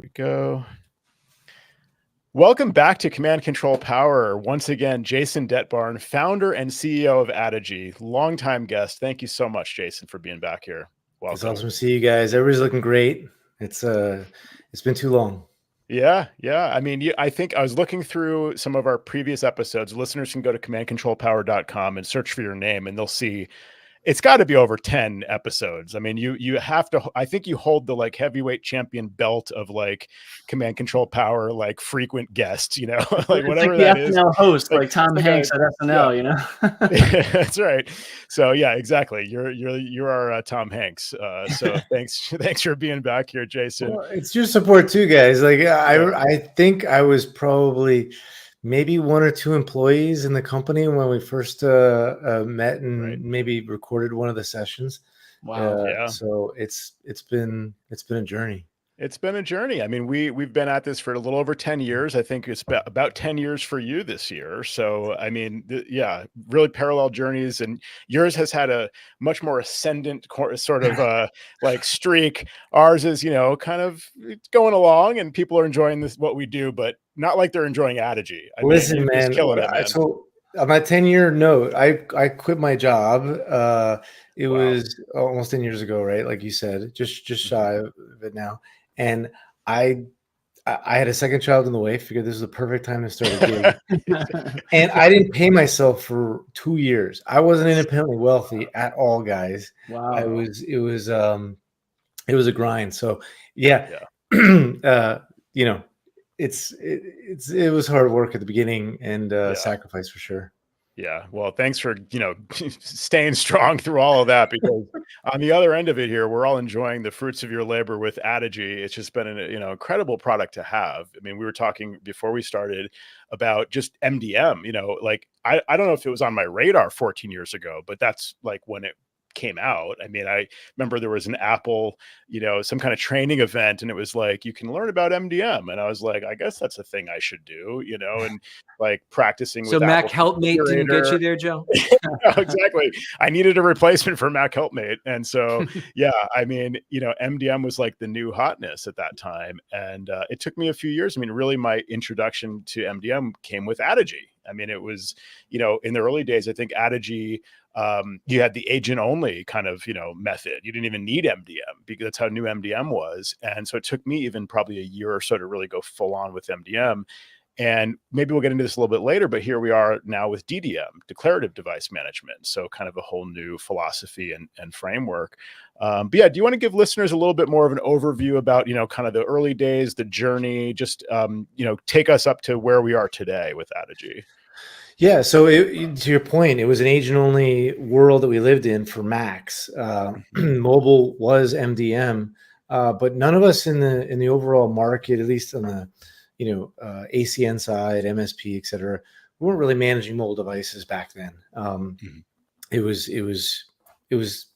We go. Welcome back to Command Control Power. Once again, Jason Dettbarn, founder and CEO of Addigy, longtime guest. Thank you so much, Jason, for being back here. Welcome. It's awesome to see you guys. Everybody's looking great. It's been too long. Yeah. I mean, I think I was looking through some of our previous episodes. Listeners can go to commandcontrolpower.com and search for your name, and they'll see it's got to be over 10 episodes. I mean, you have to, I think you hold the like heavyweight champion belt of like Command Control Power, like frequent guest, like whatever it's like that is. SNL host, like Tom Hanks at SNL, Yeah. That's right. So yeah, exactly. You're our Tom Hanks. So thanks for being back here, Jason. Well, it's your support too, guys. Like I think I was probably maybe one or two employees in the company when we first met and maybe recorded one of the sessions. Wow. Yeah. So it's been a journey. It's been a journey. I mean, we've been at this for a little over 10 years. I think it's about 10 years for you this year. So, I mean, really parallel journeys, and yours has had a much more ascendant sort of like streak. Ours is, kind of going along, and people are enjoying what we do, but not like they're enjoying Addigy. Listen, man. Killing it, man. So on my 10-year note, I quit my job. It was almost 10 years ago, right? Like you said, just shy of it now. And I had a second child in the way. Figured this was the perfect time to start a gig. And I didn't pay myself for 2 years. I wasn't independently wealthy at all, guys. Wow. It was a grind. So yeah. It was hard work at the beginning and sacrifice for sure. Yeah. Well, thanks for, staying strong through all of that, because on the other end of it here, we're all enjoying the fruits of your labor with Addigy. It's just been an, incredible product to have. I mean, we were talking before we started about just MDM, like I don't know if it was on my radar 14 years ago, but that's like when it came out. I mean, I remember there was an Apple, some kind of training event, and it was like, you can learn about MDM. And I was like, I guess that's a thing I should do, and like practicing. So with Mac Apple Helpmate didn't get you there, Joe? Exactly. I needed a replacement for Mac Helpmate. And so, yeah, I mean, MDM was like the new hotness at that time. And it took me a few years. I mean, really my introduction to MDM came with Addigy. I mean, it was, in the early days, I think Addigy, you had the agent only kind of, method. You didn't even need MDM, because that's how new MDM was. And so it took me even probably a year or so to really go full on with MDM. And maybe we'll get into this a little bit later, but here we are now with DDM, declarative device management. So kind of a whole new philosophy and framework. But yeah, do you want to give listeners a little bit more of an overview about, kind of the early days, the journey, just, take us up to where we are today with Addigy? Yeah. So to your point, it was an agent-only world that we lived in for Macs. Mobile was MDM, but none of us in the overall market, at least on the ACN side, MSP, et cetera, we weren't really managing mobile devices back then. It was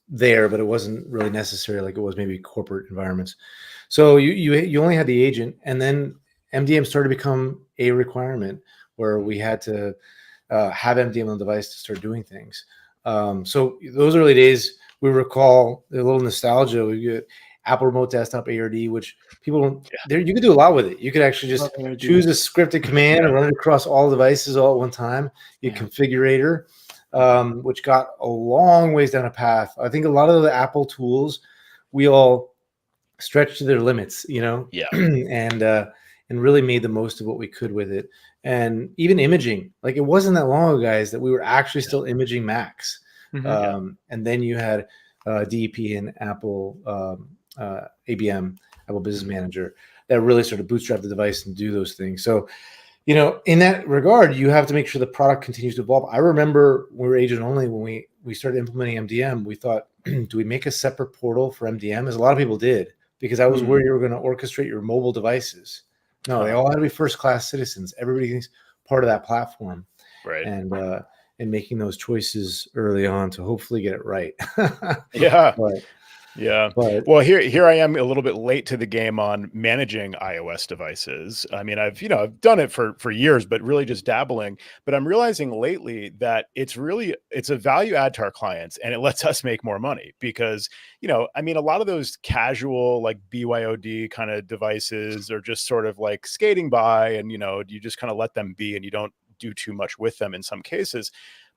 there, but it wasn't really necessary like it was maybe corporate environments. So you only had the agent, and then MDM started to become a requirement where we had to have MDM on the device to start doing things. So those early days, we recall a little nostalgia. We get Apple Remote Desktop ARD, which people don't. There, you could do a lot with it. You could actually just choose a scripted command and run it across all devices all at one time. You configurator, which got a long ways down a path. I think a lot of the Apple tools, we all stretched to their limits, and really made the most of what we could with it. And even imaging, like it wasn't that long ago, guys, that we were actually still imaging Macs. And then you had DEP and Apple ABM, Apple Business Manager, that really sort of bootstrap the device and do those things. So, in that regard, you have to make sure the product continues to evolve. I remember when we were agent only, when we started implementing MDM, we thought, do we make a separate portal for MDM? As a lot of people did, because that was where you were going to orchestrate your mobile devices. No, they all had to be first-class citizens. Everybody's part of that platform, right? And making those choices early on to hopefully get it right. Yeah. Yeah. But Well, here I am a little bit late to the game on managing iOS devices. I mean, I've done it for years, but really just dabbling. But I'm realizing lately that it's a value add to our clients, and it lets us make more money because, I mean, a lot of those casual like BYOD kind of devices are just sort of like skating by, and you just kind of let them be and you don't do too much with them in some cases.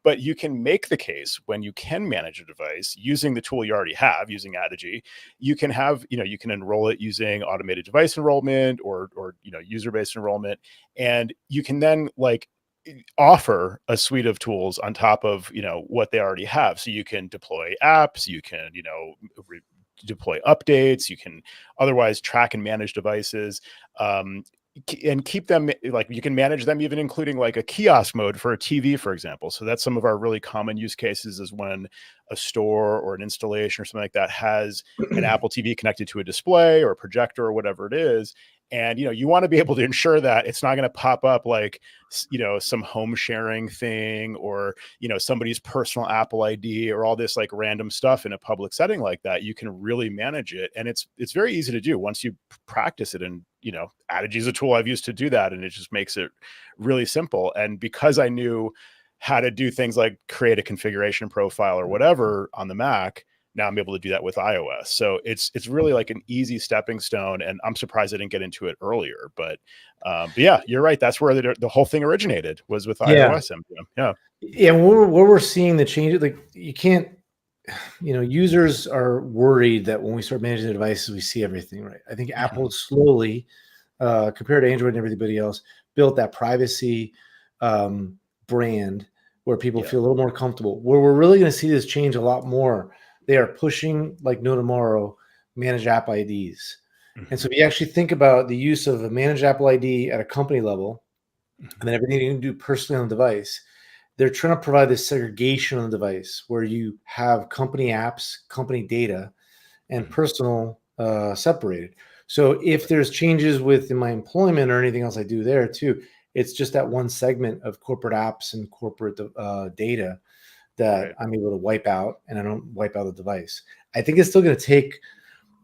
But you can make the case when you can manage a device using the tool you already have, using Addigy. You can have, you can enroll it using automated device enrollment or user-based enrollment. And you can then like offer a suite of tools on top of, what they already have. So you can deploy apps, you can, deploy updates, you can otherwise track and manage devices. And keep them, like you can manage them even including like a kiosk mode for a TV, for example. So that's some of our really common use cases, is when a store or an installation or something like that has an Apple TV connected to a display or a projector or whatever it is. And you want to be able to ensure that it's not going to pop up like some home sharing thing, or somebody's personal Apple ID or all this like random stuff in a public setting like that. You can really manage it, and it's very easy to do once you practice it. And Addigy is a tool I've used to do that, and it just makes it really simple. And because I knew how to do things like create a configuration profile or whatever on the Mac, now I'm able to do that with iOS. So it's really like an easy stepping stone, and I'm surprised I didn't get into it earlier. But yeah, you're right. That's where the whole thing originated, was with iOS MDM. Yeah. Yeah, where we're seeing the changes, like you can't, users are worried that when we start managing the devices, we see everything, right? I think Apple slowly, compared to Android and everybody else, built that privacy brand where people feel a little more comfortable. Where we're really going to see this change a lot more, they are pushing, like no tomorrow, managed app IDs. And so if you actually think about the use of a managed Apple ID at a company level, and then everything you can do personally on the device, they're trying to provide this segregation on the device where you have company apps, company data, and personal separated. So if there's changes within my employment or anything else I do there too, it's just that one segment of corporate apps and corporate data that I'm able to wipe out, and I don't wipe out the device. I think it's still going to take,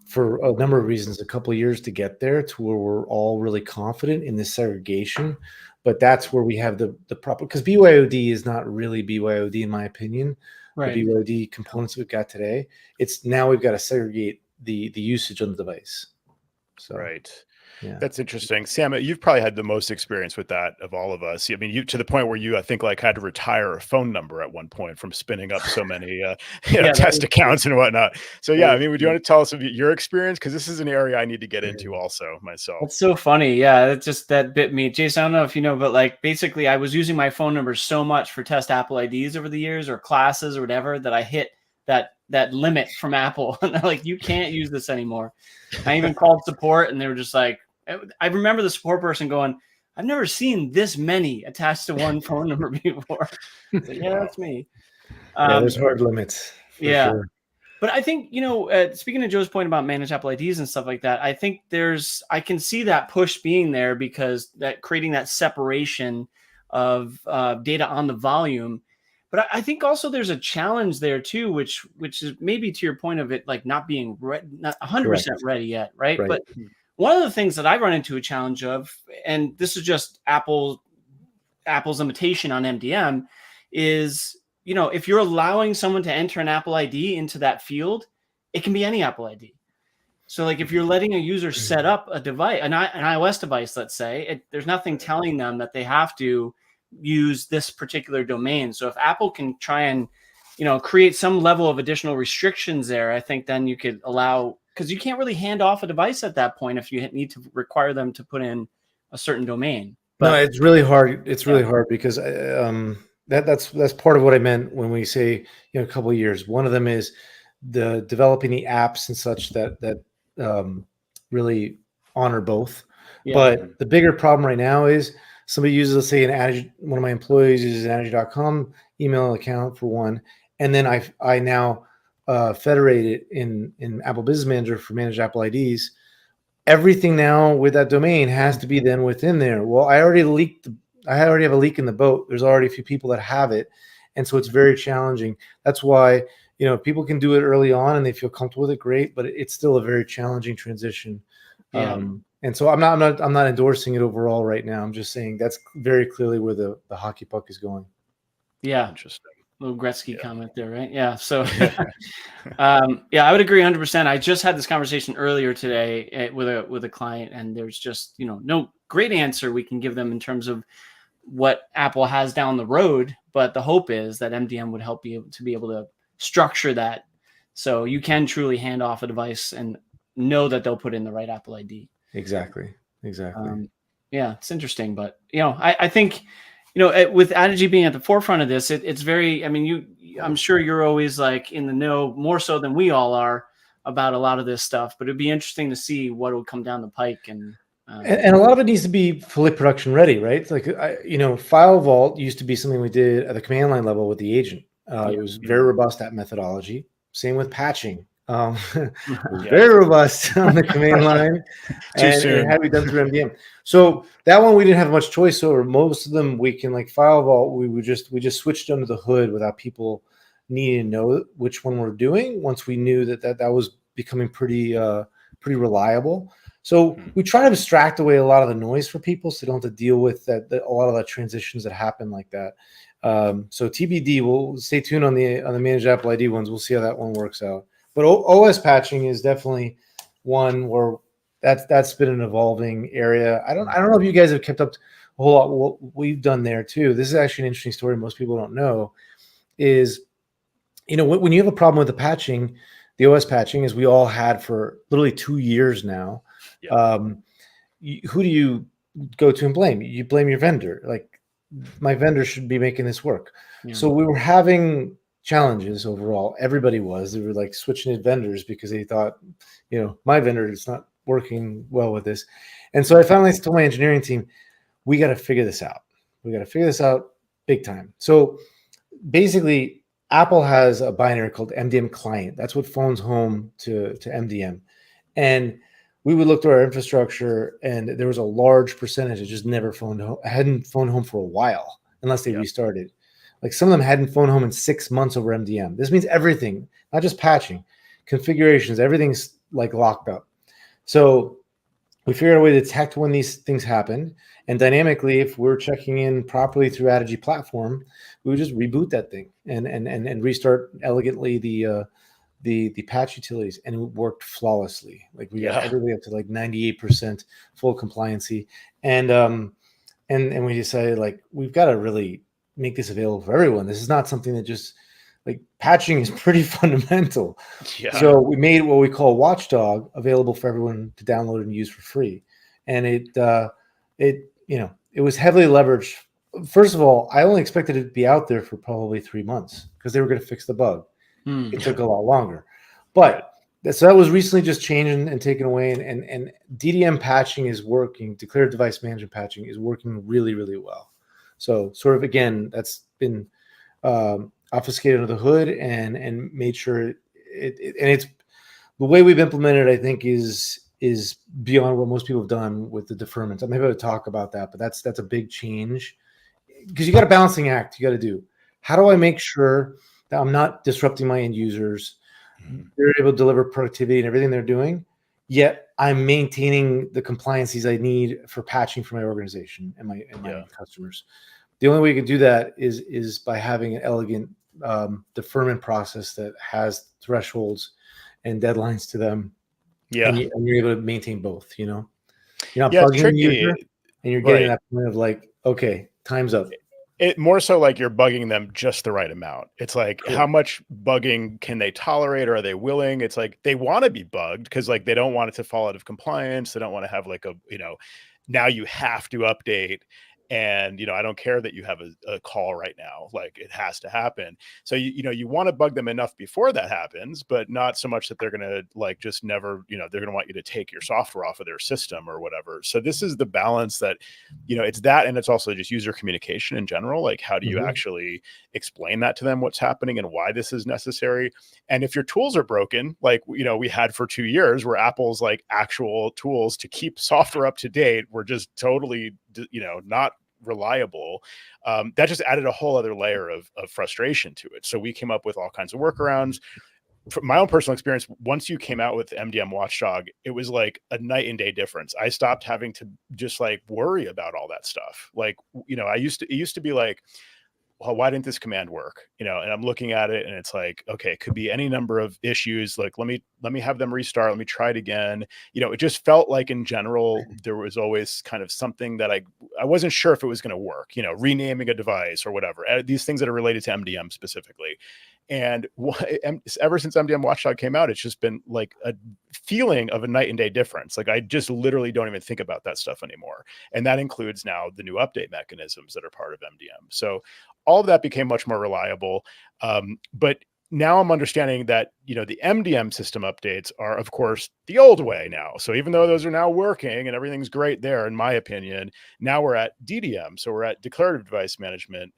for a number of reasons, a couple of years to get there to where we're all really confident in this segregation. But that's where we have the proper, because BYOD is not really BYOD in my opinion. Right. The BYOD components we've got today, it's now we've got to segregate the usage on the device. So, right. Yeah. That's interesting. Sam, you've probably had the most experience with that of all of us. I mean, you, to the point where you, I think, like had to retire a phone number at one point from spinning up so many test accounts and whatnot. So yeah, I mean, would you want to tell us of your experience? Because this is an area I need to get into also myself. That's so funny. Yeah, that bit me. Jason, I don't know if you know, but like basically I was using my phone number so much for test Apple IDs over the years, or classes or whatever, that I hit that limit from Apple. And they're like, you can't use this anymore. I even called support, and they were just like, I remember the support person going, I've never seen this many attached to one phone number before. So, yeah, that's me. Yeah, there's hard limits. Yeah. Sure. But I think, speaking of Joe's point about managed Apple IDs and stuff like that, I think I can see that push being there, because that creating that separation of data on the volume. But I think also there's a challenge there too, which is maybe to your point of it, like not being not 100% ready yet. Right. But one of the things that I run into a challenge of, and this is just Apple's limitation on MDM, is, if you're allowing someone to enter an Apple ID into that field, it can be any Apple ID. So like if you're letting a user set up a device, an iOS device, let's say, there's nothing telling them that they have to use this particular domain. So if Apple can try and, create some level of additional restrictions there, I think then you could allow, because you can't really hand off a device at that point if you need to require them to put in a certain domain. But, no, it's really hard. It's really hard because that's part of what I meant when we say, a couple of years. One of them is the developing the apps and such that really honor both. Yeah. But the bigger problem right now is somebody uses, let's say, one of my employees uses an Addigy.com email account for one, and then I now federate it in Apple Business Manager for managed Apple IDs. Everything now with that domain has to be then within there. Well, I already have a leak in the boat. There's already a few people that have it. And so it's very challenging. That's why if people can do it early on and they feel comfortable with it, great, but it's still a very challenging transition. Yeah. And so I'm not endorsing it overall right now. I'm just saying that's very clearly where the hockey puck is going. Yeah. Interesting. Little Gretzky comment there, right? Yeah. So, Yeah. I would agree 100%. I just had this conversation earlier today with a client, and there's just, no great answer we can give them in terms of what Apple has down the road. But the hope is that MDM would help you to be able to structure that so you can truly hand off a device and know that they'll put in the right Apple ID. Exactly. Yeah, it's interesting, but I think with Addigy being at the forefront of this, it's very. I mean, I'm sure you're always like in the know more so than we all are about a lot of this stuff. But it'd be interesting to see what will come down the pike and a lot of it needs to be fully production ready, right? It's like File Vault used to be something we did at the command line level with the agent. It was very robust, that methodology. Same with patching. It was very robust on the command line, and it had to be done through MDM. So that one we didn't have much choice over. Most of them we can, like File Vault, we just switched under the hood without people needing to know which one we're doing. Once we knew that was becoming pretty reliable. So we try to abstract away a lot of the noise for people, so they don't have to deal with a lot of the transitions that happen like that. So TBD, we'll stay tuned on the managed Apple ID ones. We'll see how that one works out. But OS patching is definitely one where that's been an evolving area. I don't know if you guys have kept up a whole lot what we've done there too. This is actually an interesting story most people don't know. Is when you have a problem with the patching, the OS patching, as we all had for literally 2 years now. Yeah. Who do you go to and blame? You blame your vendor. Like, my vendor should be making this work. Yeah. So we were having challenges overall. Everybody was. They were like switching to vendors because they thought, my vendor is not working well with this. And so I finally told my engineering team, we got to figure this out. We got to figure this out big time. So basically, Apple has a binary called MDM client. That's what phones home to MDM. And we would look through our infrastructure, and there was a large percentage that just never hadn't phoned home for a while, unless they restarted. Like, some of them hadn't phoned home in 6 months over MDM. This means everything, not just patching, configurations, everything's like locked up. So we figured out a way to detect when these things happen. And dynamically, if we're checking in properly through Addigy platform, we would just reboot that thing and restart elegantly the patch utilities, and it worked flawlessly. Like, we got everybody up to like 98% full compliancy. And we decided, like, we've got to really make this available for everyone. This is not something that just, like, patching is pretty fundamental. Yeah. So we made what we call Watchdog available for everyone to download and use for free. And it was heavily leveraged. First of all, I only expected it to be out there for probably 3 months because they were going to fix the bug. It took a lot longer, but so that was recently just changed and taken away. And DDM patching is working. Declared device management patching is working really, really well. So sort of, again, that's been obfuscated under the hood and made sure it's the way we've implemented, I think, is beyond what most people have done with the deferments. I'm able to talk about that, but that's a big change, because you got a balancing act you got to do. How do I make sure that I'm not disrupting my end users? They're able to deliver productivity and everything they're doing, yet I'm maintaining the compliances I need for patching for my organization and my customers. The only way you can do that is by having an elegant deferment process that has thresholds and deadlines to them. Yeah, and you're able to maintain both. You're not bugging the user, and you're getting that point of like, okay, time's up. It more so like you're bugging them just the right amount. It's like, how much bugging can they tolerate, or are they willing? It's like they want to be bugged because, like, they don't want it to fall out of compliance. They don't want to have like now you have to update. And, I don't care that you have a call right now, like, it has to happen. So, you want to bug them enough before that happens, but not so much that they're going to, like, just never, they're going to want you to take your software off of their system or whatever. So this is the balance that, it's that. And it's also just user communication in general. Like, how do you actually explain that to them, what's happening and why this is necessary? And if your tools are broken, like, we had for 2 years where Apple's like actual tools to keep software up to date were just totally, not reliable, that just added a whole other layer of frustration to it. So we came up with all kinds of workarounds. From my own personal experience, once you came out with MDM Watchdog, it was like a night and day difference. I stopped having to just like worry about all that stuff. Like, it used to be like, well, why didn't this command work? And I'm looking at it and it's like, okay, it could be any number of issues. Like, let me have them restart. Let me try it again. It just felt like in general, there was always kind of something that I wasn't sure if it was going to work, renaming a device or whatever, these things that are related to MDM specifically. And ever since MDM Watchdog came out, it's just been like a feeling of a night and day difference. Like I just literally don't even think about that stuff anymore. And that includes now the new update mechanisms that are part of MDM. So all of that became much more reliable. But now I'm understanding that, the MDM system updates are, of course, the old way now. So even though those are now working and everything's great there, in my opinion, now we're at DDM. So we're at declarative device management,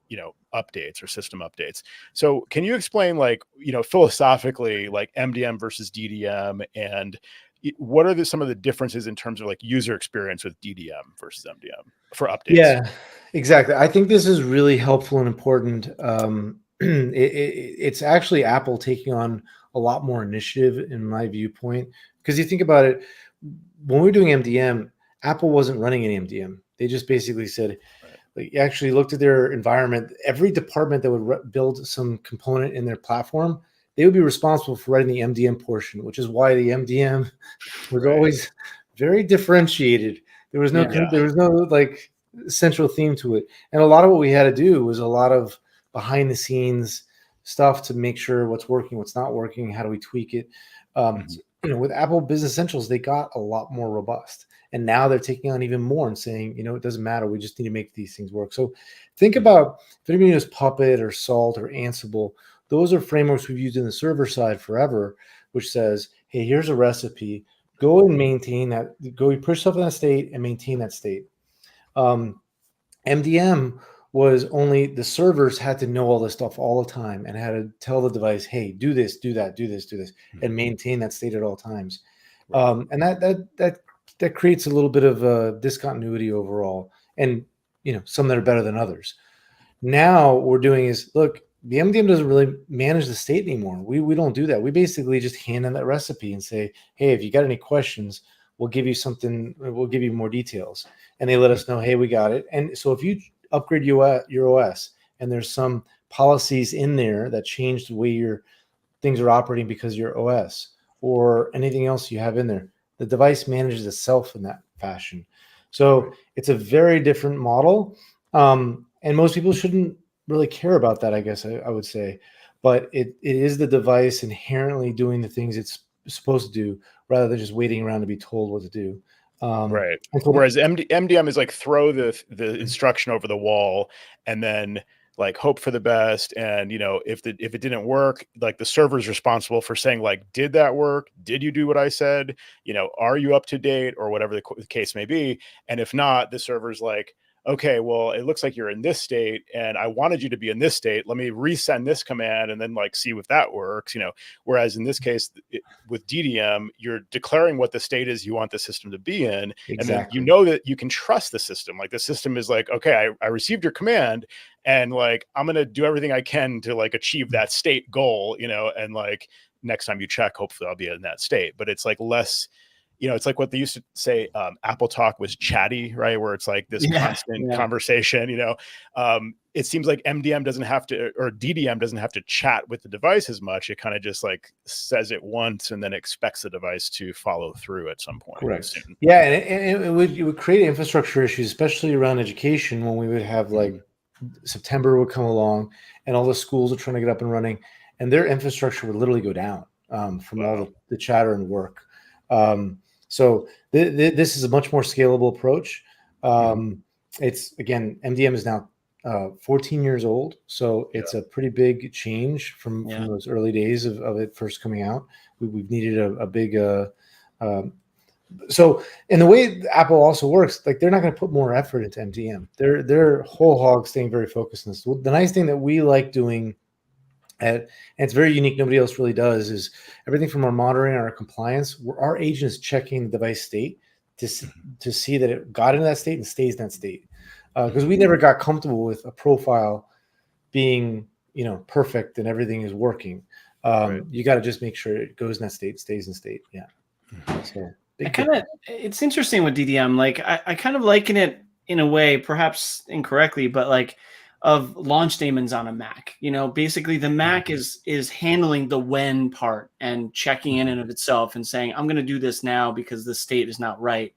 updates or system updates. So can you explain, like, philosophically, like MDM versus DDM, and what are some of the differences in terms of like user experience with DDM versus MDM for updates? Yeah, exactly. I think this is really helpful and important. It's actually Apple taking on a lot more initiative in my viewpoint, because you think about it, when we were doing MDM, Apple wasn't running any MDM. They just basically said, like, actually looked at their environment. Every department that would build some component in their platform, they would be responsible for writing the MDM portion, which is why the MDM was always very differentiated. There was no like central theme to it. And a lot of what we had to do was a lot of behind the scenes stuff to make sure what's working, what's not working, how do we tweak it. With Apple Business Essentials, they got a lot more robust. And now they're taking on even more and saying, it doesn't matter. We just need to make these things work. So think about, if anybody knows Puppet or Salt or Ansible, those are frameworks we've used in the server side forever, which says, hey, here's a recipe. Go and maintain that. Go push stuff in that state and maintain that state. MDM was only the servers had to know all this stuff all the time and had to tell the device, hey, do this, do that, do this, do this, and maintain that state at all times. And that creates a little bit of discontinuity overall. And, some that are better than others. Now what we're doing is, look, the MDM doesn't really manage the state anymore. We don't do that. We basically just hand in that recipe and say, hey, if you got any questions, we'll give you something, we'll give you more details. And they let us know, hey, we got it. And so if you upgrade your OS and there's some policies in there that change the way your things are operating because of your OS or anything else you have in there, the device manages itself in that fashion. So it's a very different model. And most people shouldn't really care about that, I guess I would say. But it is the device inherently doing the things it's supposed to do rather than just waiting around to be told what to do. Right. Whereas MDM is like throw the instruction over the wall and then like hope for the best. And, if it didn't work, like the server's responsible for saying, like, did that work? Did you do what I said? Are you up to date, or whatever the case may be? And if not, the server's like, okay, well, it looks like you're in this state and I wanted you to be in this state. Let me resend this command and then like see if that works, whereas in this case with DDM, you're declaring what the state is you want the system to be in. Exactly. And then that you can trust the system. Like the system is like, okay, I received your command and like, I'm going to do everything I can to like achieve that state goal, and like next time you check, hopefully I'll be in that state. But it's like less, it's like what they used to say, Apple Talk was chatty, right? Where it's like this constant conversation, it seems like MDM doesn't have to, or DDM doesn't have to chat with the device as much. It kind of just like says it once and then expects the device to follow through at some point. Correct. Yeah. And it would create infrastructure issues, especially around education, when we would have like September would come along and all the schools are trying to get up and running and their infrastructure would literally go down from all the chatter and work. So this is a much more scalable approach. It's, again, MDM is now 14 years old. So it's a pretty big change from those early days of it first coming out. We've needed a big, so in the way Apple also works, like they're not going to put more effort into MDM. They're whole hog staying very focused on this. The nice thing that we like doing, and it's very unique, nobody else really does, is everything from our monitoring and our compliance, our agent is checking the device state to see that it got into that state and stays in that state. because we never got comfortable with a profile being, perfect and everything is working. You got to just make sure it goes in that state, stays in state. Yeah. So it's interesting with DDM. Like I kind of liken it in a way, perhaps incorrectly, but like of launch daemons on a Mac. Basically the Mac is handling the when part and checking in and of itself and saying, I'm going to do this now because the state is not right.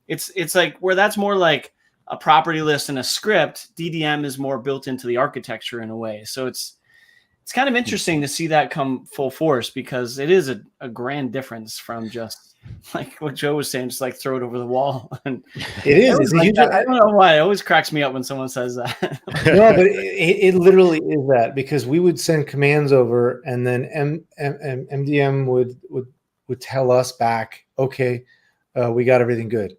It's like where that's more like a property list and a script. DDM is more built into the architecture in a way. So it's kind of interesting to see that come full force, because it is a grand difference from just like what Joe was saying, just like throw it over the wall. And it is. It's like I don't know why. It always cracks me up when someone says that. No, but it literally is that, because we would send commands over and then MDM would tell us back, okay, we got everything good.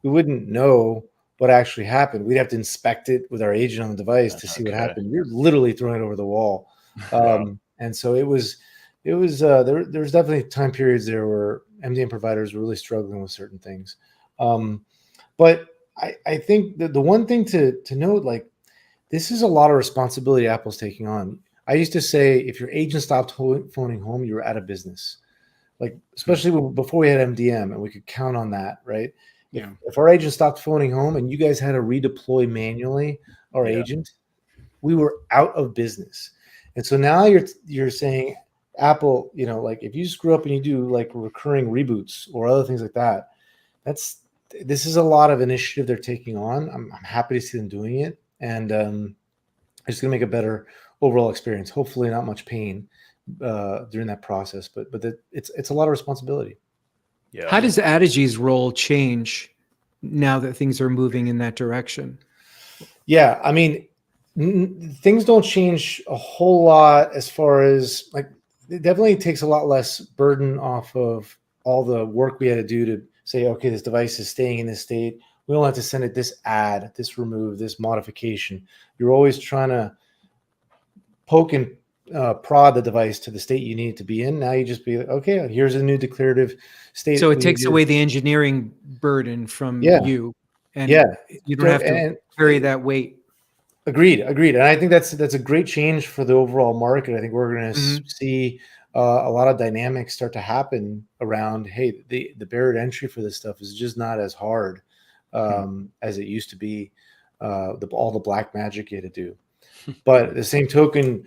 We wouldn't know what actually happened. We'd have to inspect it with our agent on the device to see what happened. You're literally throwing it over the wall. And so it was there was definitely time periods there where MDM providers were really struggling with certain things. But I think that the one thing to note, like, this is a lot of responsibility Apple's taking on. I used to say, if your agent stopped phoning home, you were out of business. Like, especially before we had MDM and we could count on that, right? Yeah. If our agent stopped phoning home and you guys had to redeploy manually our agent, we were out of business. And so now you're saying, Apple, like, if you screw up and you do like recurring reboots or other things like that, this is a lot of initiative they're taking on. I'm happy to see them doing it, and it's going to make a better overall experience. Hopefully, not much pain during that process, but it's a lot of responsibility. Yeah. How does Addigy's role change now that things are moving in that direction? Yeah, I mean, things don't change a whole lot as far as, like, it definitely takes a lot less burden off of all the work we had to do to say, okay, this device is staying in this state. We don't have to send it this add, this remove, this modification. You're always trying to poke and prod the device to the state you need it to be in. Now you just be like, okay, here's a new declarative state. So it takes away the engineering burden from you, and you don't have to carry that weight. Agreed. And I think that's a great change for the overall market. I think we're going to see a lot of dynamics start to happen around, hey, the barrier to entry for this stuff is just not as hard as it used to be. All the black magic you had to do. But at the same token,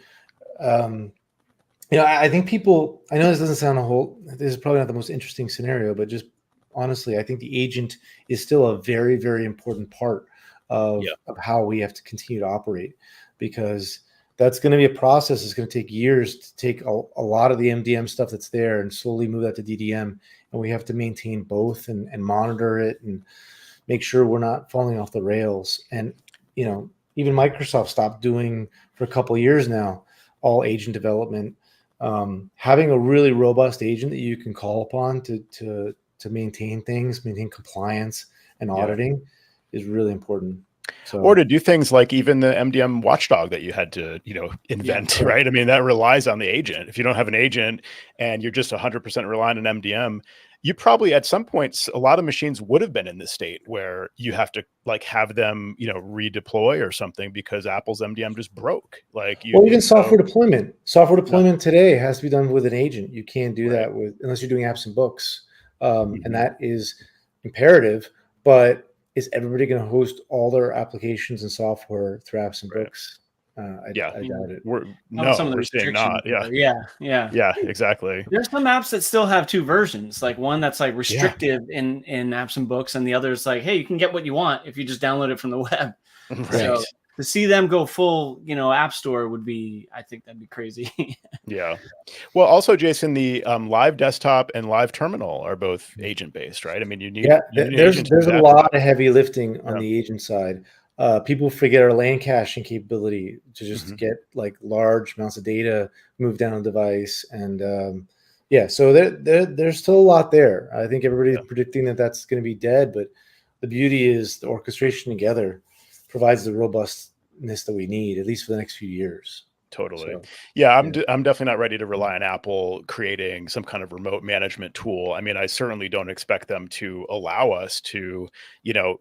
I think people, I know this doesn't sound this is probably not the most interesting scenario, but just honestly, I think the agent is still a very, very important part of how we have to continue to operate, because that's going to be a process. It's going to take years to take a lot of the MDM stuff that's there and slowly move that to DDM. And we have to maintain both and monitor it and make sure we're not falling off the rails. And, even Microsoft stopped doing for a couple of years now, all agent development. Having a really robust agent that you can call upon to maintain things, maintain compliance and auditing is really important. So, or to do things like even the MDM watchdog that you had to, invent, right? I mean, that relies on the agent. If you don't have an agent and you're just 100% relying on MDM, you probably at some points, a lot of machines would have been in this state where you have to have them, redeploy or something because Apple's MDM just broke. Even software deployment. Software deployment today has to be done with an agent. You can't do that unless you're doing apps and books. And that is imperative, but is everybody going to host all their applications and software through apps and books? I doubt it. We're saying not. Yeah, exactly. There's some apps that still have two versions, like one that's like restrictive in apps and books, and the other is like, hey, you can get what you want if you just download it from the web. Right. So to see them go full, app store I think that'd be crazy. Yeah. Well, also, Jason, the live desktop and live terminal are both agent based, right? I mean, you need there's a lot of heavy lifting on the agent side. People forget our LAN caching capability to just get like large amounts of data moved down on the device. And so there's still a lot there. I think everybody's predicting that that's going to be dead, but the beauty is the orchestration together provides the robustness that we need, at least for the next few years. Totally. So, Yeah, I'm definitely not ready to rely on Apple creating some kind of remote management tool. I mean, I certainly don't expect them to allow us to,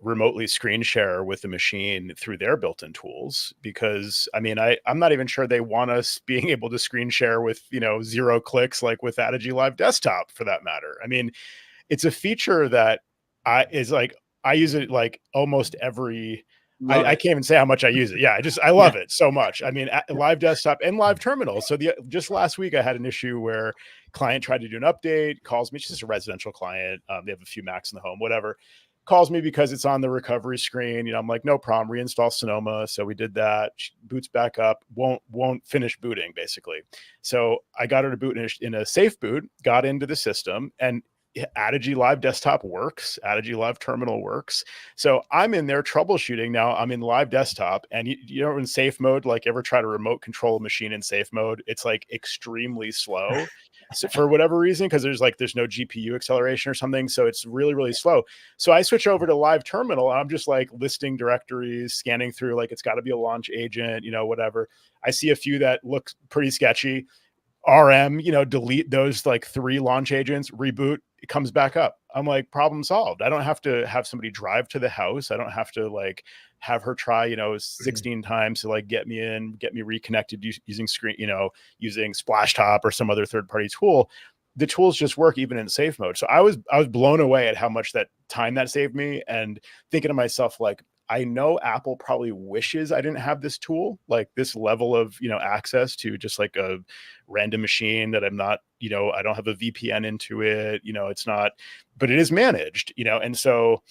remotely screen share with the machine through their built-in tools, because I mean, I'm not even sure they want us being able to screen share with, 0 clicks, like with Addigy Live Desktop for that matter. I mean, it's a feature that I use it like almost every. I can't even say how much I use it. Yeah, I love it so much. I mean, Live Desktop and Live Terminal. So just last week I had an issue where client tried to do an update, calls me. It's just a residential client. They have a few Macs in the home, whatever. Calls me because it's on the recovery screen. I'm like, no problem. Reinstall Sonoma. So we did that. She boots back up. Won't finish booting basically. So I got her to boot in a safe boot. Got into the system, and Addigy Live Desktop works. Addigy Live Terminal works. So I'm in there troubleshooting now. I'm in Live Desktop, and in safe mode, like ever try to remote control a machine in safe mode, it's like extremely slow. So for whatever reason, because there's no GPU acceleration or something. So it's really, really slow. So I switch over to Live Terminal, and I'm just like listing directories, scanning through, like it's got to be a launch agent, whatever. I see a few that look pretty sketchy. RM, delete those like 3 launch agents, reboot, it comes back up. I'm like, problem solved. I don't have to have somebody drive to the house. I don't have to like have her try, 16 times to like get me reconnected using using Splashtop or some other third-party tool. The tools just work even in safe mode. So I was blown away at how much that time that saved me, and thinking to myself, like, I know Apple probably wishes I didn't have this tool, like this level of, access to just like a random machine that I'm not, I don't have a VPN into it, it's not, but it is managed, and so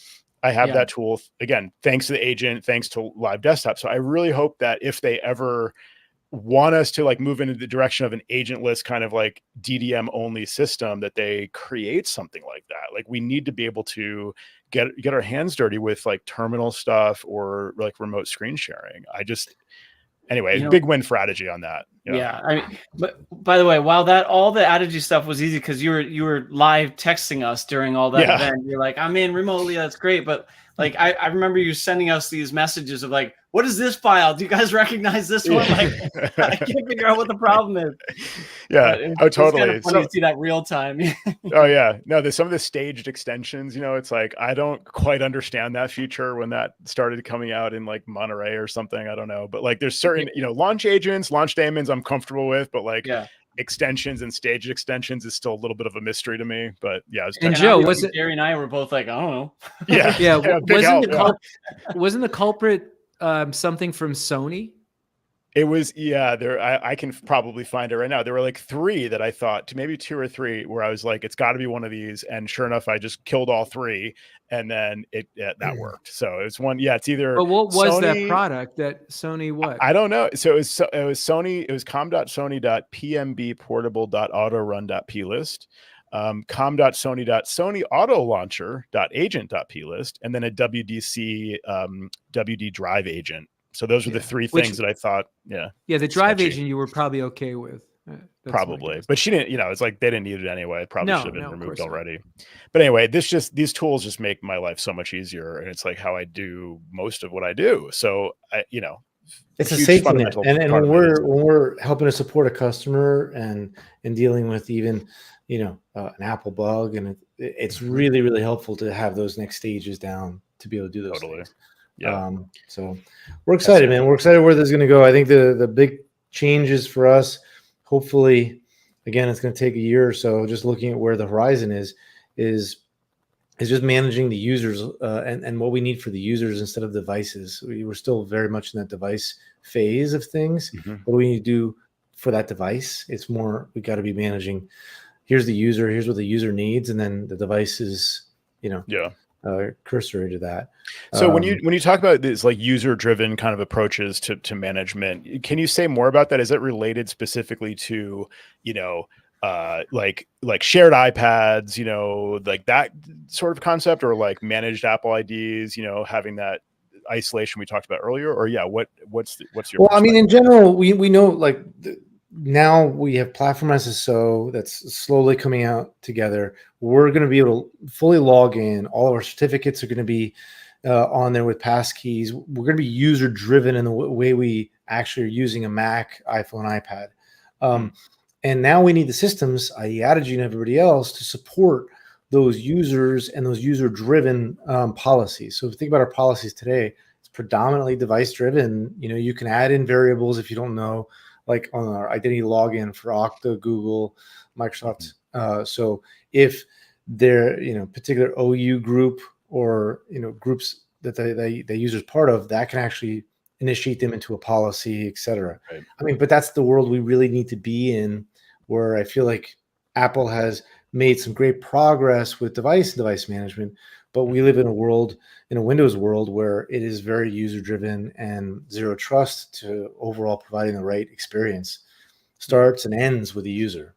I have that tool again, thanks to the agent, thanks to Live Desktop. So I really hope that if they ever want us to like move into the direction of an agentless kind of like DDM only system, that they create something like that. Like we need to be able to get our hands dirty with like terminal stuff or like remote screen sharing. Anyway, big win for Addigy on that. Yeah. I mean, but by the way, while all the Addigy stuff was easy because you were live texting us during all that event. You're like, I'm in remotely, that's great. But like I remember you sending us these messages of like, what is this file? Do you guys recognize this one? Like I can't figure out what the problem is. Yeah. It's totally. kind of funny to see that real time. Oh yeah. No, there's some of the staged extensions, it's like, I don't quite understand that feature when that started coming out in like Monterey or something. I don't know. But like there's certain, launch agents, launch daemons I'm comfortable with, but like extensions and staged extensions is still a little bit of a mystery to me. But yeah. And Joe, Gary and I were both like, I don't know. Yeah. Wasn't the culprit something from Sony? It was, I can probably find it right now. There were like 3 that I thought, maybe 2 or 3, where I was like, it's got to be one of these. And sure enough, I just killed all 3, and then that worked. So it's one. Yeah, it's either. But what was that product that Sony? What? I don't know. So it was Sony. It was com.sony.pmb portable.autorun.plist. com.sony.sonyautolauncher.agent.plist, and then a WDC WD drive agent. So those were the 3 things that I thought, the drive agent you were probably okay with. Probably, but she didn't, it's like they didn't need it anyway. It probably should have been removed already. But anyway, these tools just make my life so much easier, and it's like how I do most of what I do. So it's a safety net, and when we're helping to support a customer and dealing with even an Apple bug, and it's really, really helpful to have those next stages down to be able to do those things. Yeah. So we're excited, man. We're excited where this is going to go. I think the big changes for us, hopefully, again, it's going to take a year or so. Just looking at where the horizon is just managing the users and what we need for the users instead of devices. We're still very much in that device phase of things. Mm-hmm. What do we need to do for that device? It's more, we got to be managing. Here's the user. Here's what the user needs, and then the device is, cursory to that. So when you talk about this like user-driven kind of approaches to management, can you say more about that? Is it related specifically to like shared iPads, like that sort of concept, or like managed Apple IDs, having that isolation we talked about earlier? Or what's your I mean, in general, we know like now we have platform SSO that's slowly coming out together. We're going to be able to fully log in. All of our certificates are going to be on there with passkeys. We're going to be user driven in the way we actually are using a Mac, iPhone, iPad. And now we need the systems, i.e. Addigy and everybody else, to support those users and those user-driven policies. So if you think about our policies today, it's predominantly device-driven. You can add in variables if you don't know, like on our identity login for Okta, Google, Microsoft. So if they're, particular OU group or, groups that the user's part of, that can actually initiate them into a policy, et cetera. Right. I mean, but that's the world we really need to be in, where I feel like Apple has made some great progress with device management, but we live in a Windows world where it is very user-driven and zero trust to overall providing the right experience. Starts and ends with the user.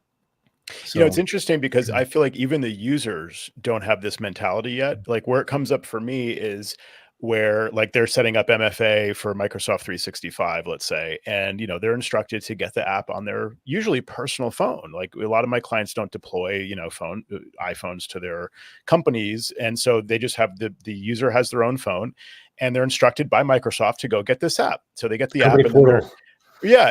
So, it's interesting because I feel like even the users don't have this mentality yet. Like where it comes up for me is where like they're setting up MFA for Microsoft 365, let's say, and they're instructed to get the app on their usually personal phone. Like a lot of my clients don't deploy iPhones to their companies, and so they just have the user has their own phone, and they're instructed by Microsoft to go get this app. So they get the app,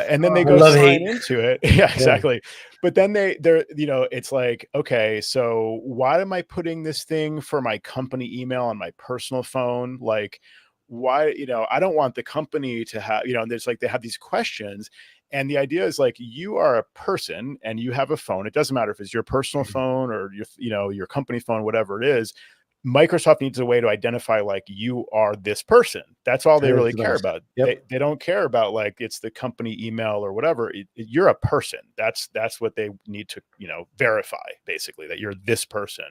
and then they go sign into it. Yeah, exactly. But then they're it's like, okay, so why am I putting this thing for my company email on my personal phone? Like, why, I don't want the company to have, there's like, they have these questions. And the idea is like, you are a person and you have a phone. It doesn't matter if it's your personal phone or your company phone, whatever it is. Microsoft needs a way to identify like you are this person. That's all they really care about. They don't care about like it's the company email or whatever. You're a person. That's what they need to verify, basically, that you're this person.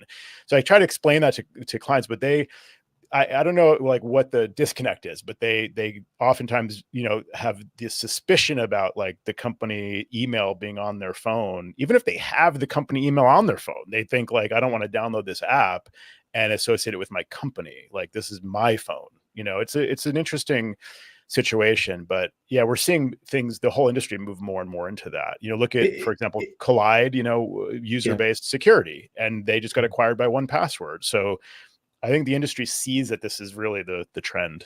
So I try to explain that to clients, but I don't know like what the disconnect is, but they oftentimes have this suspicion about like the company email being on their phone. Even if they have the company email on their phone, they think like, I don't want to download this app and associate it with my company. Like this is my phone. It's an interesting situation, but yeah, we're seeing the whole industry move more and more into that. Look at, for example, Collide, user-based security, and they just got acquired by 1Password. So I think the industry sees that this is really the trend.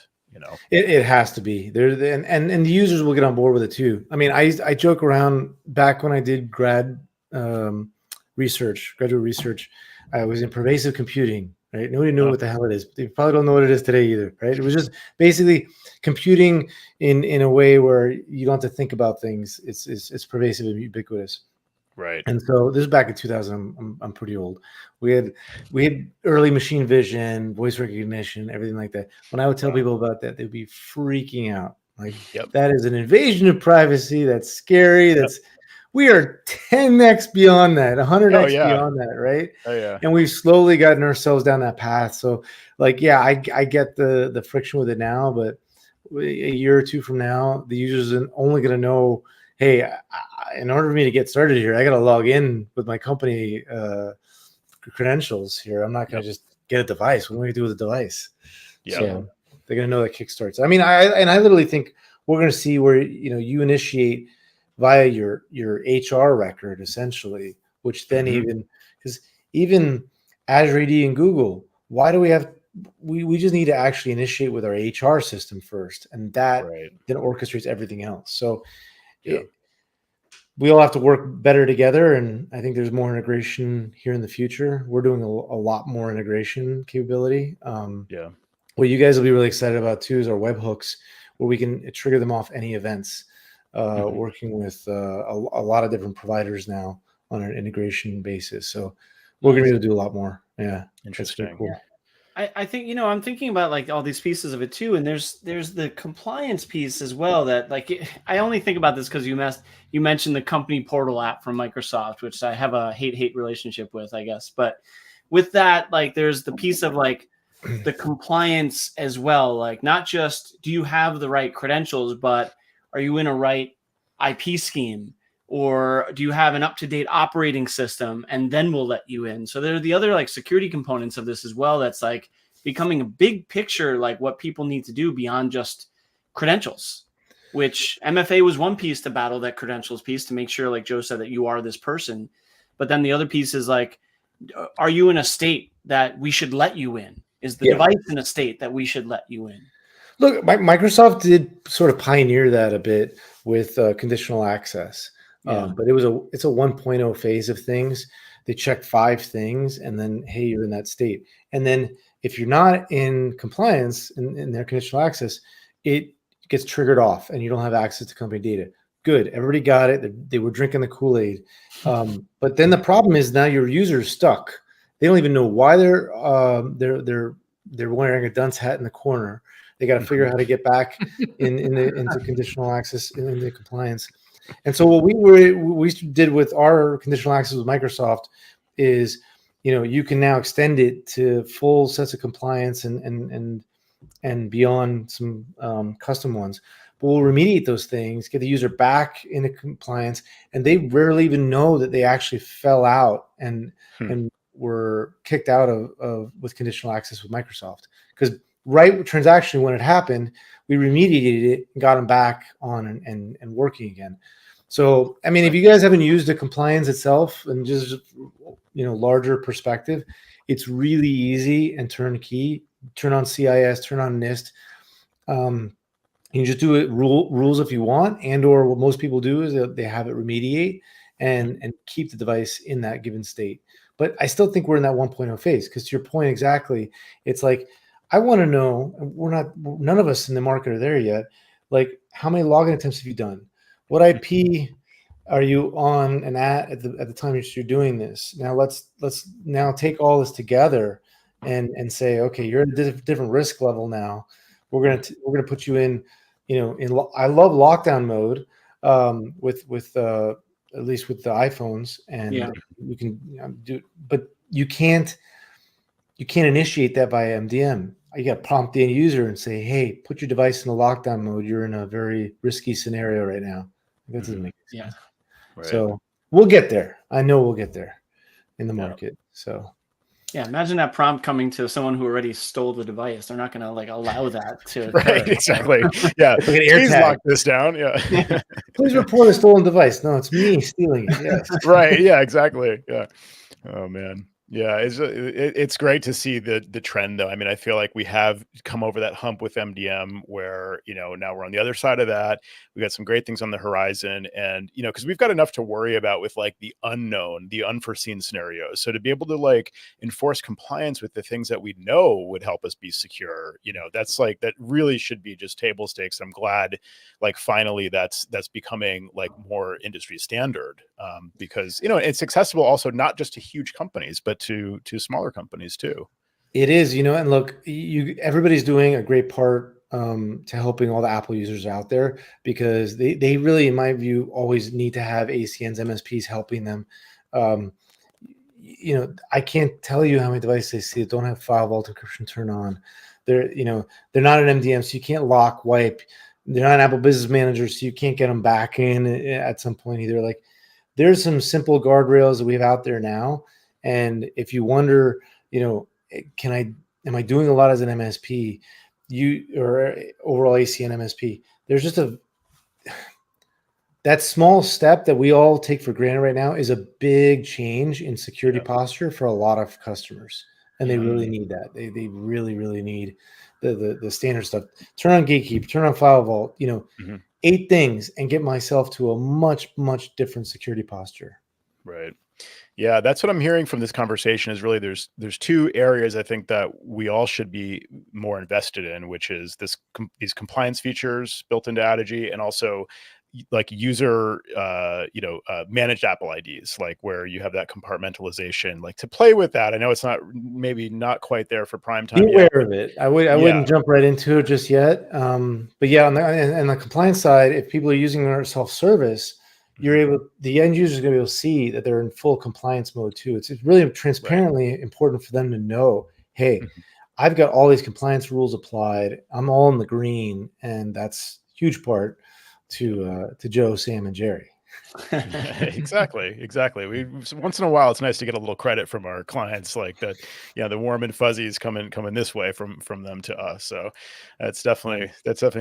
It has to be there, and the users will get on board with it too. I mean, I joke around back when I did graduate research. I was in pervasive computing. Right? Nobody knew what the hell it is. They probably don't know what it is today either. Right? It was just basically computing in a way where you don't have to think about things. It's pervasive and ubiquitous. Right. And so this is back in 2000. I'm pretty old. We had early machine vision, voice recognition, everything like that. When I would tell people about that, they'd be freaking out. Like, that is an invasion of privacy. That's scary. We are 10x beyond that, 100x beyond that, right? Oh yeah. And we've slowly gotten ourselves down that path. So, like, yeah, I get the friction with it now, but a year or two from now, the users are only going to know, hey, in order for me to get started here, I got to log in with my company credentials here. I'm not going to just get a device. What am I going to do with a device? So they're going to know that kickstarts. I mean, I literally think we're going to see where you initiate via your HR record, essentially, which then even Azure AD and Google, why do we have? We just need to actually initiate with our HR system first, and that then orchestrates everything else. So we all have to work better together, and I think there's more integration here in the future. We're doing a lot more integration capability. What you guys will be really excited about too is our webhooks, where we can trigger them off any events. Working with a lot of different providers now on an integration basis. So we're going to be able to do a lot more. Yeah. Interesting. Cool. I think, I'm thinking about like all these pieces of it too. And there's the compliance piece as well that like, I only think about this because you mentioned the company portal app from Microsoft, which I have a hate relationship with, I guess. But with that, like there's the piece of like the compliance as well. Like not just do you have the right credentials, but are you in a right IP scheme, or do you have an up-to-date operating system, and then we'll let you in? So there are the other like security components of this as well. That's like becoming a big picture, like what people need to do beyond just credentials, which MFA was one piece to battle that credentials piece to make sure, like Joe said, that you are this person. But then the other piece is like, are you in a state that we should let you in? Is the device in a state that we should let you in? Look, Microsoft did sort of pioneer that a bit with conditional access, but it's a 1.0 phase of things. They check 5 things, and then hey, you're in that state. And then if you're not in compliance in their conditional access, it gets triggered off, and you don't have access to company data. Good, everybody got it. They were drinking the Kool-Aid, but then the problem is now your user's stuck. They don't even know why they're wearing a dunce hat in the corner. They got to figure out how to get back into conditional access into compliance. And so what we did with our conditional access with Microsoft is, you can now extend it to full sets of compliance and beyond some custom ones. But we'll remediate those things, get the user back into compliance, and they rarely even know that they actually fell out and were kicked out of with conditional access with Microsoft. Because right transactionally when it happened, we remediated it and got them back on and working again. So, I mean, if you guys haven't used the compliance itself and just, larger perspective, it's really easy and turnkey. Turn on CIS, turn on NIST. You just do it rules if you want, or what most people do is they have it remediate and keep the device in that given state. But I still think we're in that 1.0 phase, because to your point exactly, it's like, I want to know, none of us in the market are there yet. Like, how many login attempts have you done? What IP are you on and at the time you're doing this? Now let's now take all this together and say, okay, you're at a different risk level now. We're gonna put you in, I love lockdown mode with at least with the iPhones, and you can do, but you can't initiate that via MDM. You got to prompt the end user and say, hey, put your device in a lockdown mode. You're in a very risky scenario right now. That doesn't make sense. Right. So we'll get there. I know we'll get there in the market. So imagine that prompt coming to someone who already stole the device. They're not going to allow that to right, exactly. Yeah. It's like an Please lock this down. Yeah. Please report a stolen device. No, it's me stealing it. Yes. Right. Yeah, exactly. Yeah. Oh man. Yeah, it's great to see the trend, though. I mean, I feel like we have come over that hump with MDM where, now we're on the other side of that. We got some great things on the horizon, and, because we've got enough to worry about with like the unknown, the unforeseen scenarios. So to be able to enforce compliance with the things that we know would help us be secure, that really should be just table stakes. I'm glad finally that's becoming more industry standard, because, it's accessible also not just to huge companies, but to smaller companies too. It is, and look, everybody's doing a great part to helping all the Apple users out there, because they really, in my view, always need to have ACNs, MSPs helping them. I can't tell you how many devices I see that don't have file vault encryption turned on. They're not an MDM, so you can't lock wipe. They're not an Apple Business Manager, so you can't get them back in at some point either. There's some simple guardrails that we have out there now. And if you wonder, am I doing a lot as an MSP, or overall ACN MSP? There's just that small step that we all take for granted right now is a big change in security posture for a lot of customers, and they really need that. They really, really need the standard stuff. Turn on Gatekeep, turn on File Vault. 8 things, and get myself to a much, much different security posture. Right. Yeah, that's what I'm hearing from this conversation is really there's 2 areas I think that we all should be more invested in, which is these compliance features built into Addigy, and also user managed Apple IDs, where you have that compartmentalization, to play with that. I know it's maybe not quite there for prime time. Be aware of it. I wouldn't jump right into it just yet. But yeah, on the compliance side, if people are using our self-service, the end user is going to be able to see that they're in full compliance mode too. It's really transparently important for them to know, hey, I've got all these compliance rules applied. I'm all in the green, and that's a huge part to Joe, Sam, and Jerry. Exactly. We once in a while it's nice to get a little credit from our clients, that the warm and fuzzies coming this way from them to us. So that's definitely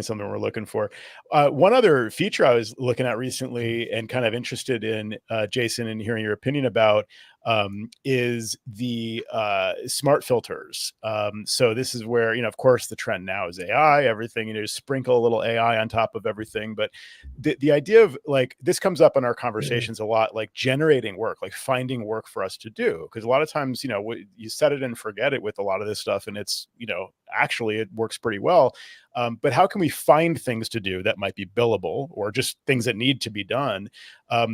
something we're looking for. One other feature I was looking at recently and kind of interested in, Jason, and hearing your opinion about, is the smart filters. So this is where, of course, the trend now is AI. Everything, sprinkle a little AI on top of everything. But the idea of like, this comes up in our conversations a lot, like generating work, like finding work for us to do. Because a lot of times, you set it and forget it with a lot of this stuff. And it's, actually it works pretty well. But how can we find things to do that might be billable or just things that need to be done?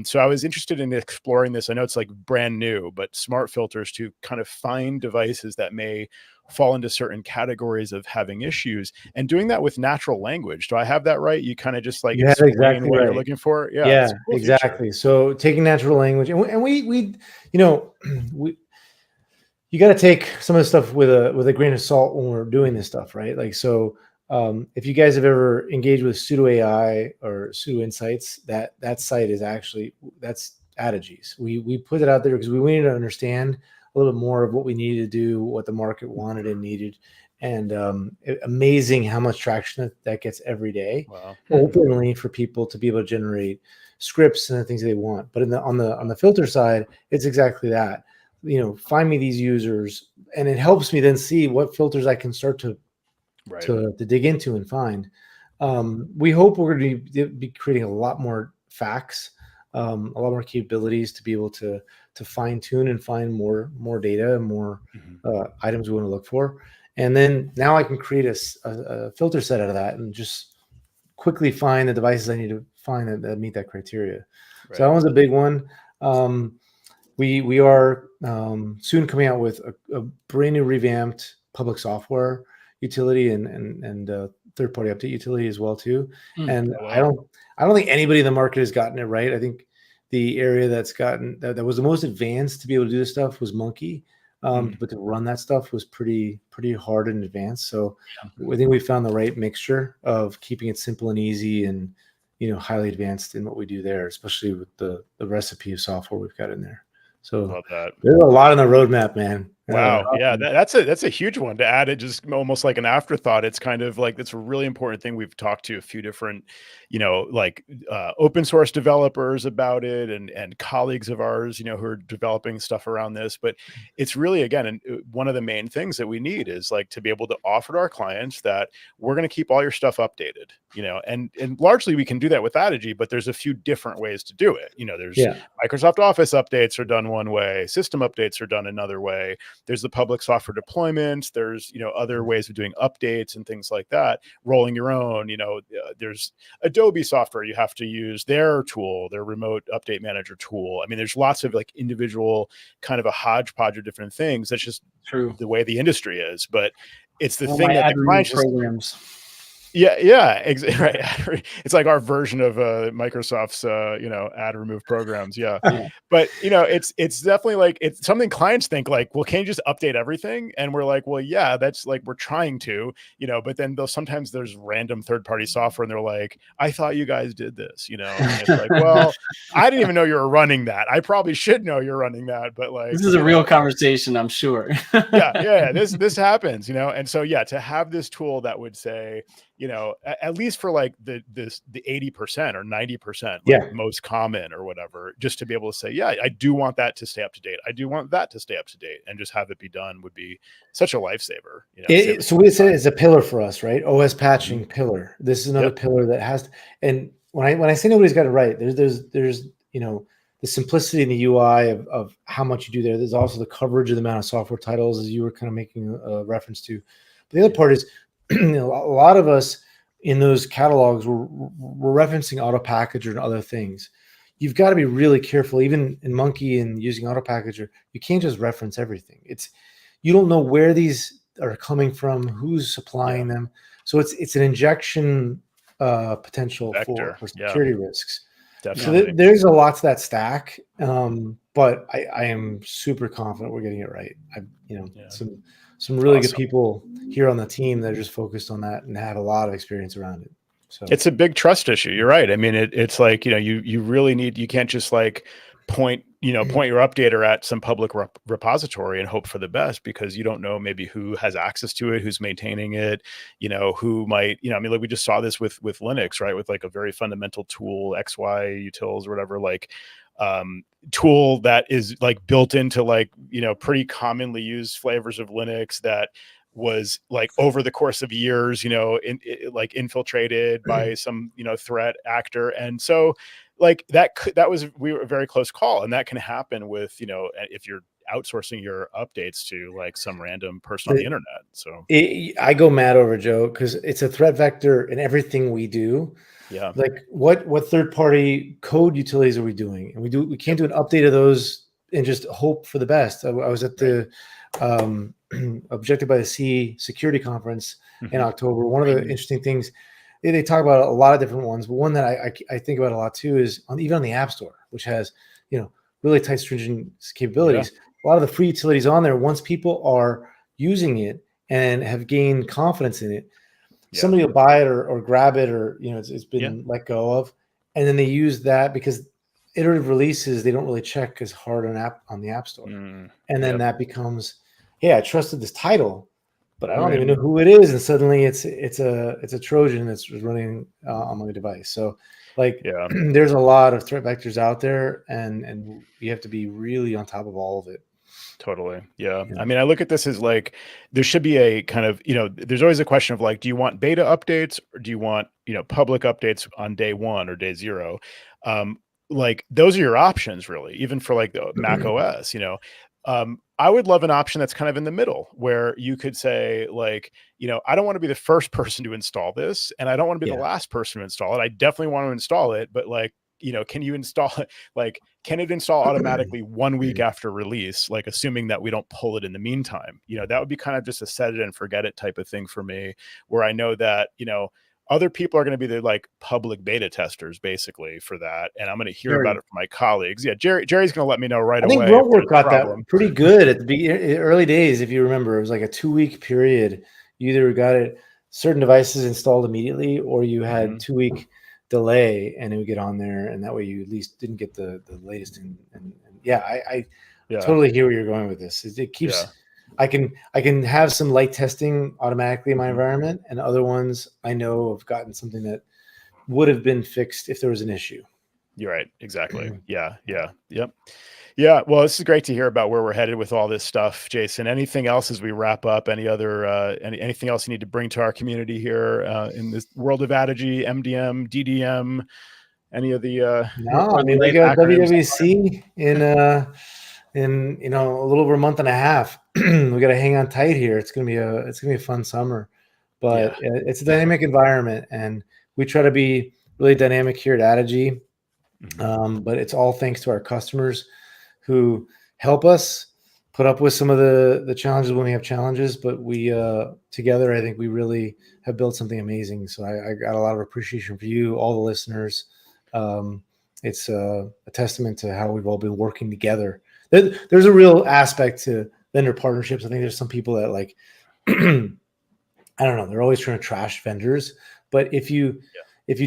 So I was interested in exploring this. I know it's like brand new, but smart filters to kind of find devices that may fall into certain categories of having issues, and doing that with natural language. Do I have that right? You kind of just like explain exactly what you're looking for. Yeah, cool exactly. Feature. So taking natural language, and we you got to take some of the stuff with a grain of salt when we're doing this stuff, right? Like, so if you guys have ever engaged with pseudo AI or pseudo insights, that site is actually, that's Addigy's. We put it out there because we needed to understand a little bit more of what we needed to do, what the market wanted and needed. And amazing how much traction that gets every day. Wow. Openly for people to be able to generate scripts and the things they want. But on the filter side, it's exactly that. Find me these users, and it helps me then see what filters I can start to dig into and find. We hope we're going to be creating a lot more facts, a lot more capabilities to be able to fine tune and find more data and more items we want to look for. And then now I can create a filter set out of that and just quickly find the devices I need to find that meet that criteria. Right. So that one's a big one. We are soon coming out with a brand new revamped public software utility and third-party update utility as well too. And I don't think anybody in the market has gotten it right. I think the area that's gotten that was the most advanced to be able to do this stuff was Monkey, but to run that stuff was pretty hard and advanced. So I think we found the right mixture of keeping it simple and easy and highly advanced in what we do there, especially with the recipe of software we've got in there. So love that. There's a lot on the roadmap, man. Wow. Yeah, that's a huge one to add. It just almost like an afterthought. It's kind of like, it's a really important thing. We've talked to a few different, open source developers about it and colleagues of ours, who are developing stuff around this. But it's really, again, one of the main things that we need is like to be able to offer to our clients that we're going to keep all your stuff updated, and largely we can do that with Addigy, but there's a few different ways to do it. There's Microsoft Office updates are done one way, system updates are done another way. There's the public software deployments. There's, other ways of doing updates and things like that, rolling your own, there's Adobe software. You have to use their tool, their remote update manager tool. I mean, there's lots of like individual kind of a hodgepodge of different things. That's just the way the industry is, but it's the thing that the clients programs. Yeah, exactly. Right. It's like our version of Microsoft's, add remove programs. Yeah. But, it's definitely like, it's something clients think like, well, can you just update everything? And we're like, well, yeah, that's like, we're trying to, but then sometimes there's random third-party software and they're like, I thought you guys did this, and it's like, well, I didn't even know you were running that. I probably should know you're running that, but like, this is a real conversation, I'm sure. yeah. This happens, and so, to have this tool that would say, at least for like the 80% or 90%, like most common or whatever, just to be able to say, yeah, I do want that to stay up to date. I do want that to stay up to date, and just have it be done would be such a lifesaver. So we said it's a pillar for us, right? OS patching pillar. This is another pillar that has, and when I say nobody's got it right, there's the simplicity in the UI of how much you do there. There's also the coverage of the amount of software titles, as you were kind of making a reference to. But the other part is, a lot of us in those catalogs we're referencing auto packager and other things. You've got to be really careful, even in Monkey and using auto packager. You can't just reference everything. You don't know where these are coming from, who's supplying them. So it's an injection potential for security risks. Definitely. So there's a lot to that stack, but I am super confident we're getting it right. Some really good people here on the team that are just focused on that and have a lot of experience around it. So it's a big trust issue. You're right. I mean, it's like, you really need, you can't just like point your updater at some public repository and hope for the best, because you don't know maybe who has access to it, who's maintaining it, who might, I mean, like we just saw this with Linux, right? With like a very fundamental tool, XY utils or whatever, like, tool that is like built into like, pretty commonly used flavors of Linux that was like over the course of years, like infiltrated by some, threat actor. And so like we were a very close call, and that can happen with, if you're outsourcing your updates to like some random person on the internet. So I go mad over Joe because it's a threat vector in everything we do. Yeah. Like what third-party code utilities are we doing? And we can't do an update of those and just hope for the best. I was at the Objective by the Sea security conference in October. One of the interesting things, they talk about a lot of different ones, but one that I think about a lot too is even on the App Store, which has, really tight stringent capabilities. Yeah. A lot of the free utilities on there, once people are using it and have gained confidence in it, somebody will buy it or grab it, or it's been let go of, and then they use that because iterative releases they don't really check as hard on the App Store, and then that becomes, hey, I trusted this title, but I don't even know who it is, and suddenly it's a Trojan that's running on my device. So there's a lot of threat vectors out there, and you have to be really on top of all of it. Totally. Yeah. I mean, I look at this as like, there should be a kind of, there's always a question of like, do you want beta updates, or do you want, public updates on day 1 or day 0? Like those are your options really, even for like the Mac OS, I would love an option that's kind of in the middle where you could say like, I don't want to be the first person to install this, and I don't want to be the last person to install it. I definitely want to install it, but like, can you install it? Like, can it install automatically 1 week after release? Like, assuming that we don't pull it in the meantime, that would be kind of just a set it and forget it type of thing for me, where I know that, other people are going to be the like public beta testers basically for that. And I'm going to hear about it from my colleagues. Yeah. Jerry's going to let me know right away. I think Gruntwork got that pretty good at the early days. If you remember, it was like a 2-week period. You either got it certain devices installed immediately, or you had 2-week delay, and it would get on there, and that way you at least didn't get the latest. And I totally hear where you're going with this. It keeps I can have some light testing automatically in my environment, and other ones I know have gotten something that would have been fixed if there was an issue. You're right. Exactly. Yeah. Yep. Yeah. Well, this is great to hear about where we're headed with all this stuff, Jason. Anything else as we wrap up? Any other anything else you need to bring to our community here in this world of Addigy, MDM, DDM? Any of the no? I mean, we got WWC in a little over a month and a half. We got to hang on tight here. It's gonna be a fun summer, but it's a dynamic environment, and we try to be really dynamic here at Addigy. But it's all thanks to our customers who help us put up with some of the challenges when we have challenges. But we together, I think we really have built something amazing. So I got a lot of appreciation for you, all the listeners. It's a testament to how we've all been working together. There's a real aspect to vendor partnerships. I think there's some people that like, I don't know, they're always trying to trash vendors. But if you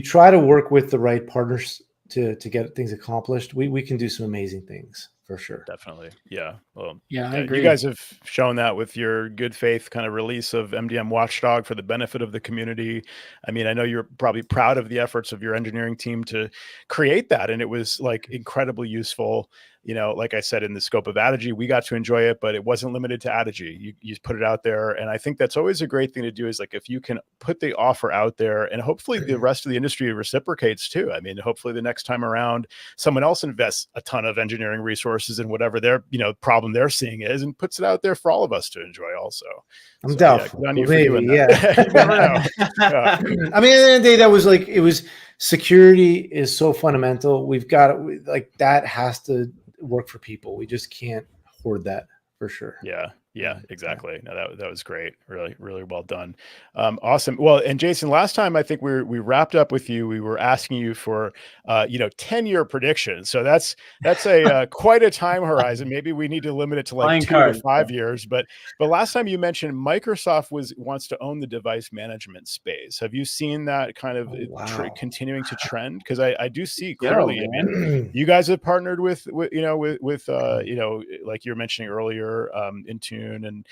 try to work with the right partners to get things accomplished, we can do some amazing things for sure. Definitely. Yeah. Well, I agree. You guys have shown that with your good faith kind of release of MDM Watchdog for the benefit of the community. I mean, I know you're probably proud of the efforts of your engineering team to create that, and it was like incredibly useful. Like I said, in the scope of Addigy, we got to enjoy it, but it wasn't limited to Addigy. You put it out there. And I think that's always a great thing to do, is like, if you can put the offer out there, and hopefully the rest of the industry reciprocates too. I mean, hopefully the next time around, someone else invests a ton of engineering resources in whatever their, problem they're seeing is, and puts it out there for all of us to enjoy also. I'm doubtful. Yeah, maybe, you never know. I mean, at the end of the day, that was like, it was, security is so fundamental. We've got like, that has to work for people. We just can't hoard that, for sure. Yeah, exactly. No, that was great. Really, really well done. Awesome. Well, and Jason, last time I think we wrapped up with you, we were asking you for 10-year predictions. So that's a quite a time horizon. Maybe we need to limit it to like 2 to 5 years. But last time you mentioned Microsoft wants to own the device management space. Have you seen that kind of continuing to trend? Because I do see clearly. I mean, you guys have partnered with like you were mentioning earlier, Intune and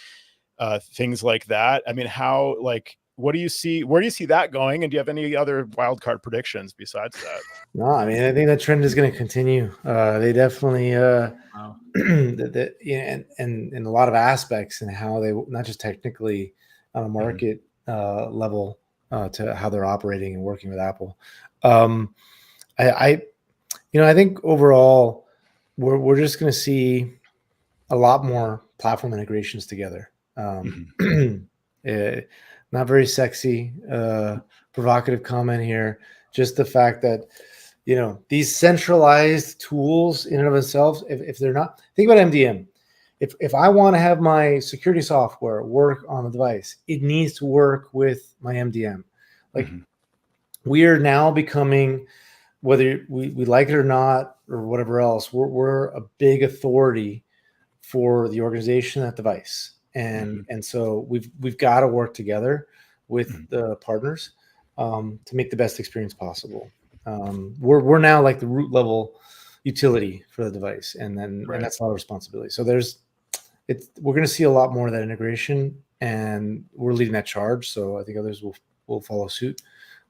things like that. I mean, how, like, what do you see? Where do you see that going? And do you have any other wild card predictions besides that? No, I mean, I think that trend is going to continue. They definitely, Wow. and in a lot of aspects, and how they, not just technically on a market level, to how they're operating and working with Apple. I think overall we're just going to see a lot more platform integrations together. Not very sexy, provocative comment here. Just the fact that, these centralized tools in and of themselves, if they're not, think about MDM. If I want to have my security software work on the device, it needs to work with my MDM. Like we are now becoming, whether we like it or not, or whatever else, we're a big authority for the organization, that device. And so we've got to work together with the partners to make the best experience possible. We're now like the root level utility for the device, and that's a lot of responsibility. So we're going to see a lot more of that integration, and we're leading that charge. So I think others will follow suit.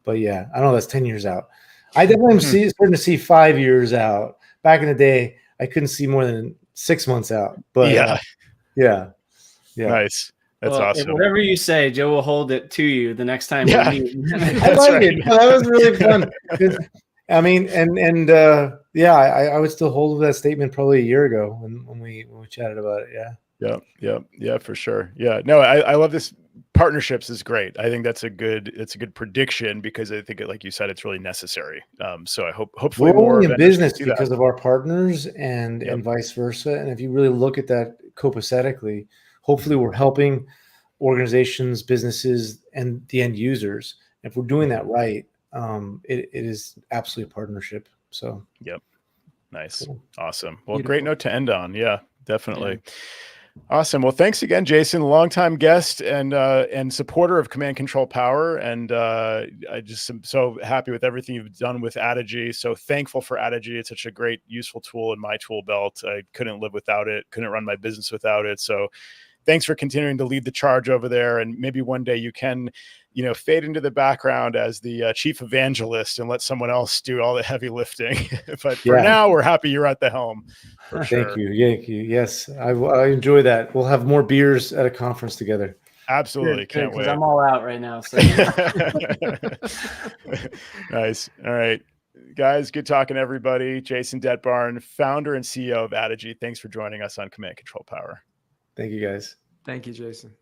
But yeah, I don't know, that's 10 years out. I definitely am starting to see 5 years out. Back in the day, I couldn't see more than 6 months out. But yeah. Nice. That's awesome. Whatever you say, Joe will hold it to you the next time we meet. I like it. That was really fun. I mean, I would still hold that statement probably a year ago when we chatted about it. Yeah, for sure. Yeah, no, I love this. Partnerships is great. I think that's a good prediction, because I think, like you said, it's really necessary. So I hopefully we're more only in business because that. of our partners and vice versa. And if you really look at that copacetically, hopefully we're helping organizations, businesses, and the end users. If we're doing that right, it is absolutely a partnership. So Nice. Cool. Awesome. Well, great note to end on. Yeah, definitely. Yeah. Awesome. Well, thanks again, Jason, longtime guest and supporter of Command Control Power. And I just am so happy with everything you've done with Addigy. So thankful for Addigy. It's such a great, useful tool in my tool belt. I couldn't live without it. Couldn't run my business without it. So thanks for continuing to lead the charge over there. And maybe one day you can, fade into the background as the chief evangelist and let someone else do all the heavy lifting. But for now, we're happy you're at the helm. For sure. Thank you. Yes, I enjoy that. We'll have more beers at a conference together. Absolutely. Can't wait. I'm all out right now. So. Nice. All right, guys. Good talking to everybody. Jason Dettbarn, founder and CEO of Addigy. Thanks for joining us on Command Control Power. Thank you, guys. Thank you, Jason.